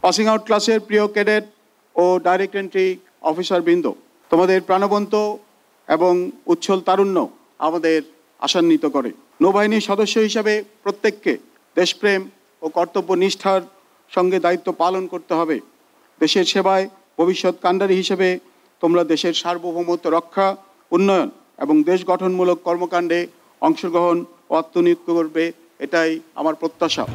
Passing out ক্লাসের প্রিয় cadet ও direct entry অফিসারবৃন্দ, তোমাদের প্রাণবন্ত এবং উচ্ছল তারুণ্য আমাদের আশান্বিত করে। নৌবাহিনীর সদস্য হিসাবে প্রত্যেককে দেশপ্রেম ও কর্তব্য নিষ্ঠার সঙ্গে দায়িত্ব পালন করতে হবে। দেশের সেবায় ভবিষ্যৎ কাণ্ডারী হিসেবে তোমরা দেশের সার্বভৌমত্ব রক্ষা, উন্নয়ন এবং দেশ গঠনমূলক কর্মকাণ্ডে অংশগ্রহণ ও আত্মনিয়োগ করবে, এটাই আমার প্রত্যাশা।